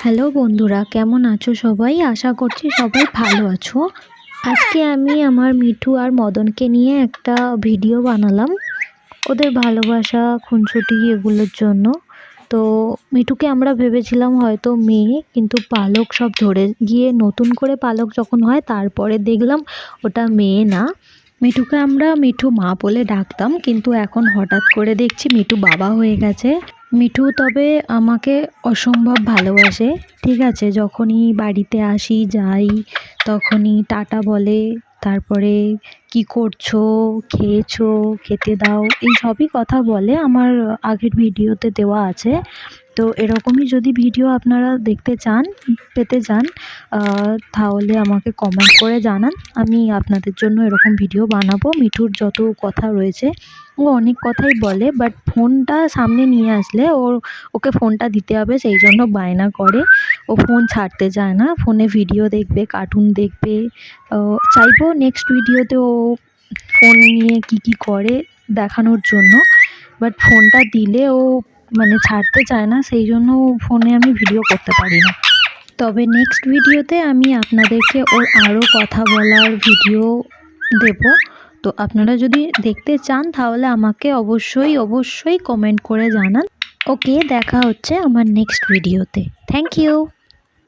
Hello বন্ধুরা, কেমন আছো সবাই? আশা করছি সবাই ভালো আছো। আজকে আমি আমার মিঠু আর মদনকে নিয়ে একটা ভিডিও বানালাম ওদের ভালোবাসা, খুনসুটি এগুলোর জন্য। তো মিঠুকে আমরা ভেবেছিলাম হয়তো মেয়ে, কিন্তু পালক সব ঝরে গিয়ে নতুন করে পালক যখন হয় তারপরে দেখলাম ওটা মেয়ে না। মিঠুকে আমরা মিঠু মা বলে ডাকতাম, কিন্তু এখন হঠাৎ করে দেখছি মিঠু বাবা হয়ে গেছে। মিঠু তবে আমাকে অসম্ভব ভালোবাসে। ঠিক আছে, যখনই বাড়িতে আসি যাই তখনই টাটা বলে, তারপরে কি করছো, খেয়েছো, খেতে দাও, এই সবই কথা বলে। আমার আগের ভিডিওতে দেওয়া আছে। তো এরকমই যদি ভিডিও আপনারা দেখতে চান, পেতে চান, তাহলে আমাকে কমেন্ট করে জানান। আমি আপনাদের জন্য এরকম ভিডিও বানাবো। মিঠুর যত কথা রয়েছে, ও অনেক কথাই বলে, বাট ফোনটা সামনে নিয়ে আসলে ওকে ফোনটা দিতে হবে, সেই জন্য বায়না করে। ও ফোন ছাড়তে চায় না, ফোনে ভিডিও দেখবে, কার্টুন দেখবে। চাইবো নেক্সট ভিডিওতে ও ফোন নিয়ে কি করে দেখানোর জন্য, বাট ফোনটা দিলে ও মানে ছাড়তে চায় না, সেই জন্য ফোনে আমি ভিডিও করতে পারি না। তবে নেক্সট ভিডিওতে আমি আপনাদেরকে ওর আরও কথা বলার ভিডিও দেব। তো আপনারা যদি দেখতে চান তাহলে আমাকে অবশ্যই কমেন্ট করে জানান। ওকে, দেখা হচ্ছে আমার নেক্সট ভিডিওতে। Thank you.